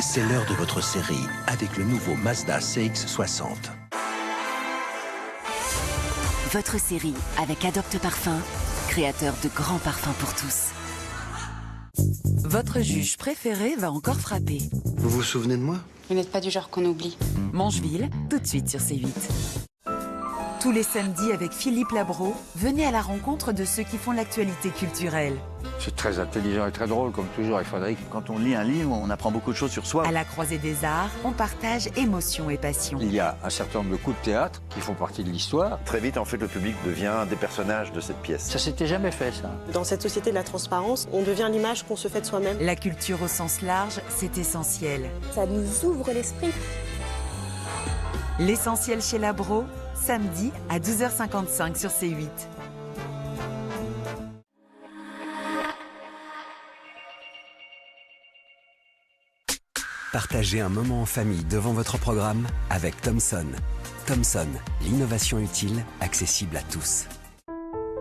c'est l'heure de votre série avec le nouveau Mazda CX-60. Votre série avec Adopte Parfum, créateur de grands parfums pour tous. Votre juge préféré va encore frapper. Vous vous souvenez de moi? Vous n'êtes pas du genre qu'on oublie. Mangeville, tout de suite sur C8. Tous les samedis avec Philippe Labro, venez à la rencontre de ceux qui font l'actualité culturelle. C'est très intelligent et très drôle, comme toujours avec Frédéric. Quand on lit un livre, on apprend beaucoup de choses sur soi. À la croisée des arts, on partage émotion et passion. Il y a un certain nombre de coups de théâtre qui font partie de l'histoire. Très vite, en fait, le public devient des personnages de cette pièce. Ça s'était jamais fait, ça. Dans cette société de la transparence, on devient l'image qu'on se fait de soi-même. La culture au sens large, c'est essentiel. Ça nous ouvre l'esprit. L'essentiel chez Labro, samedi à 12h55 sur C8. Partagez un moment en famille devant votre programme avec Thomson. Thomson, l'innovation utile, accessible à tous.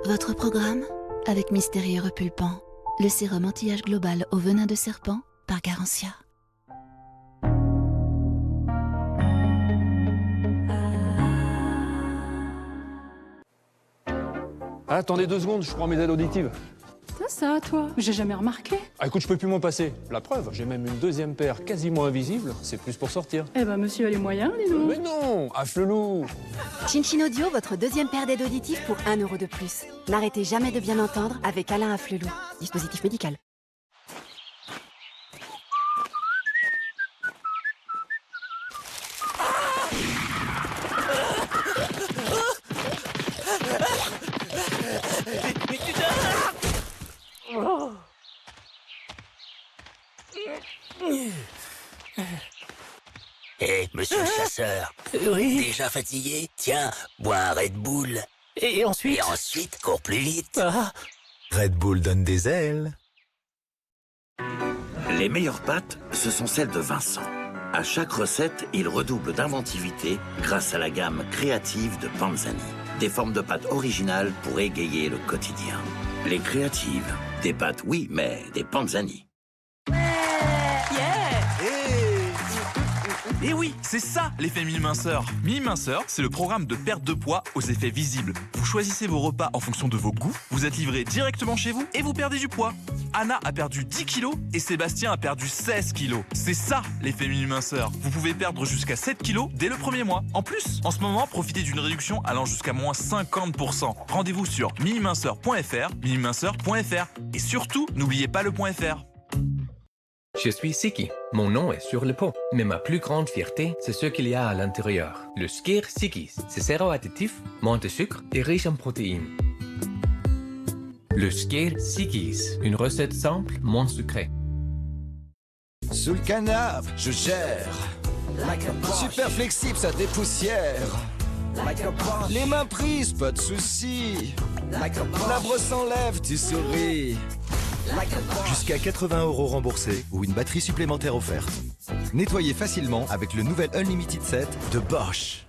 Votre programme avec Mystérieux Repulpant, le sérum anti-âge global au venin de serpent par Garantia. Attendez 2 secondes, je prends mes aides auditives. Ça, toi, j'ai jamais remarqué. Ah écoute, je peux plus m'en passer. La preuve, j'ai même une 2e paire quasiment invisible, c'est plus pour sortir. Eh ben, monsieur a les moyens, dis donc. Mais non, afflelou. Chin Audio, votre 2e paire d'aides auditives pour 1 € de plus. N'arrêtez jamais de bien entendre avec Alain Afflelou. Dispositif médical. Hé, monsieur le chasseur. Oui. Déjà fatigué? Tiens, bois un Red Bull. Et ensuite? Et ensuite, cours plus vite. Ah. Red Bull donne des ailes. Les meilleures pâtes, ce sont celles de Vincent. À chaque recette, il redouble d'inventivité grâce à la gamme créative de Panzani. Des formes de pâtes originales pour égayer le quotidien. Les créatives, des pâtes oui, mais des Panzani. Et oui, c'est ça l'effet Mini Minceur. Mini Minceur, c'est le programme de perte de poids aux effets visibles. Vous choisissez vos repas en fonction de vos goûts, vous êtes livré directement chez vous et vous perdez du poids. Anna a perdu 10 kilos et Sébastien a perdu 16 kilos. C'est ça l'effet Mini Minceur. Vous pouvez perdre jusqu'à 7 kilos dès le premier mois. En plus, en ce moment, profitez d'une réduction allant jusqu'à moins 50%. Rendez-vous sur miniminceur.fr, miniminceur.fr. Et surtout, n'oubliez pas le .fr. Je suis Siki. Mon nom est sur le pot. Mais ma plus grande fierté, c'est ce qu'il y a à l'intérieur. Le Skyr Sikis. C'est zéro additif, moins de sucre et riche en protéines. Le Skyr Sikis. Une recette simple, moins sucrée. Sous le canapé, je gère. Super flexible, ça dépoussière. Les mains prises, pas de soucis. La brosse enlève, tu souris. Jusqu'à 80 € remboursés ou une batterie supplémentaire offerte. Nettoyez facilement avec le nouvel Unlimited Set de Bosch.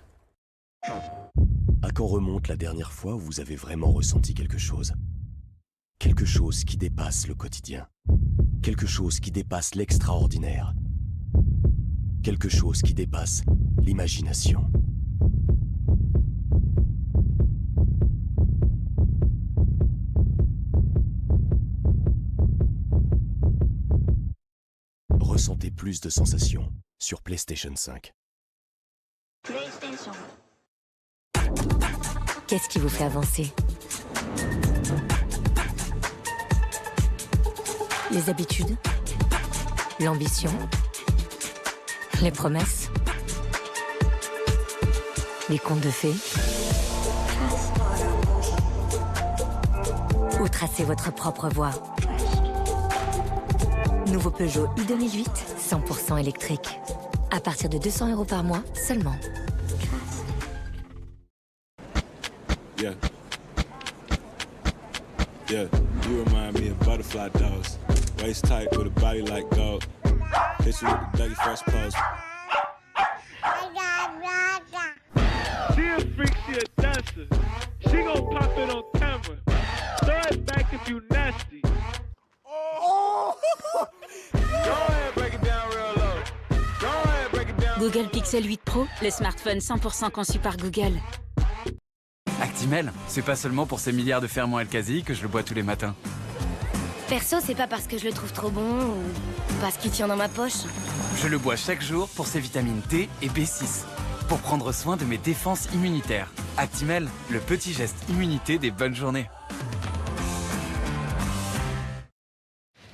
À quand remonte la dernière fois où vous avez vraiment ressenti quelque chose? Quelque chose qui dépasse le quotidien. Quelque chose qui dépasse l'extraordinaire. Quelque chose qui dépasse l'imagination. Ressentez plus de sensations sur PlayStation 5. PlayStation. Qu'est-ce qui vous fait avancer? Les habitudes? L'ambition? Les promesses? Les contes de fées? Ou tracer votre propre voie? Nouveau Peugeot i2008, 100% électrique. À partir de 200 € par mois seulement. Yeah. Yeah, you remind me of butterfly dogs. Waist tight with a body like gold. Hit you with the Dougie Fresh pose. She a freak, she a dancer. She gon' pop it on camera. Throw it back if you nasty. Go ahead, break it down real low. Google Pixel 8 Pro, le smartphone 100% conçu par Google. Actimel, c'est pas seulement pour ces milliards de ferments El-Kazi que je le bois tous les matins. Perso, c'est pas parce que je le trouve trop bon ou parce qu'il tient dans ma poche. Je le bois chaque jour pour ses vitamines D et B6. Pour prendre soin de mes défenses immunitaires. Actimel, le petit geste immunité des bonnes journées.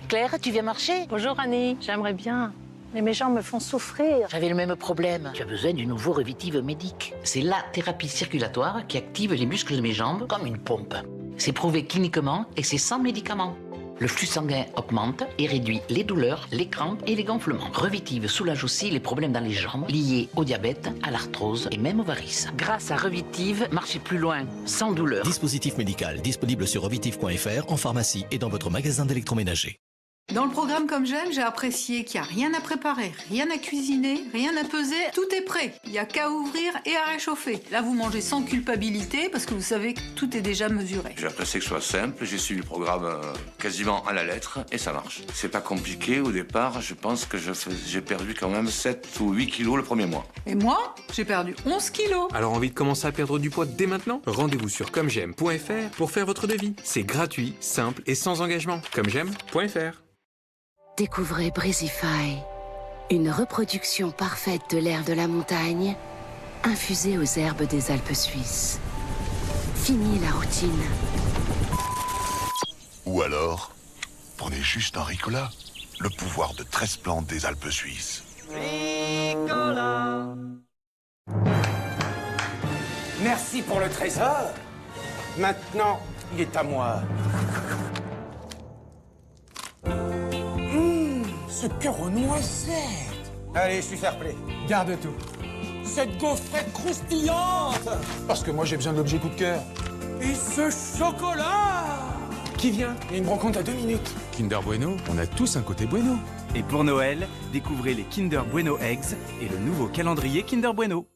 Claire, tu viens marcher? Bonjour Annie, j'aimerais bien. Mais mes jambes me font souffrir. J'avais le même problème. Tu as besoin du nouveau Revitive Medic. C'est la thérapie circulatoire qui active les muscles de mes jambes comme une pompe. C'est prouvé cliniquement et c'est sans médicaments. Le flux sanguin augmente et réduit les douleurs, les crampes et les gonflements. Revitive soulage aussi les problèmes dans les jambes liés au diabète, à l'arthrose et même aux varices. Grâce à Revitive, marchez plus loin, sans douleur. Dispositif médical disponible sur revitive.fr, en pharmacie et dans votre magasin d'électroménager. Dans le programme Comme j'aime, j'ai apprécié qu'il n'y a rien à préparer, rien à cuisiner, rien à peser, tout est prêt. Il n'y a qu'à ouvrir et à réchauffer. Là, vous mangez sans culpabilité parce que vous savez que tout est déjà mesuré. J'ai apprécié que ce soit simple, j'ai suivi le programme quasiment à la lettre et ça marche. C'est pas compliqué, au départ, je pense que j'ai perdu quand même 7 ou 8 kilos le premier mois. Et moi, j'ai perdu 11 kilos. Alors envie de commencer à perdre du poids dès maintenant? Rendez-vous sur commej'aime.fr pour faire votre devis. C'est gratuit, simple et sans engagement. commej'aime.fr. Découvrez Breezify, une reproduction parfaite de l'air de la montagne, infusée aux herbes des Alpes suisses. Fini la routine. Ou alors, prenez juste un Ricola, le pouvoir de 13 plantes des Alpes suisses. Ricola. Merci pour le trésor. Maintenant, il est à moi. Ce cœur aux noisettes. Allez, je suis fair-play. Garde tout. Cette gaufrette croustillante. Parce que moi, j'ai besoin de l'objet coup de cœur. Et ce chocolat qui vient. Il y a une brocante à 2 minutes. Kinder Bueno, on a tous un côté bueno. Et pour Noël, découvrez les Kinder Bueno Eggs et le nouveau calendrier Kinder Bueno.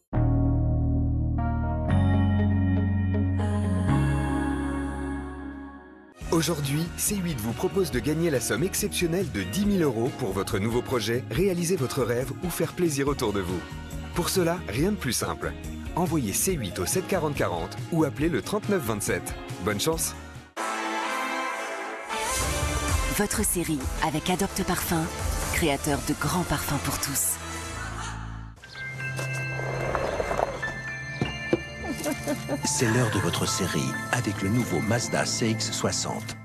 Aujourd'hui, C8 vous propose de gagner la somme exceptionnelle de 10 000 € pour votre nouveau projet, réaliser votre rêve ou faire plaisir autour de vous. Pour cela, rien de plus simple. Envoyez C8 au 7 40 40 ou appelez le 39 27. Bonne chance! Votre série avec Adopte Parfum, créateur de grands parfums pour tous. C'est l'heure de votre série avec le nouveau Mazda CX-60.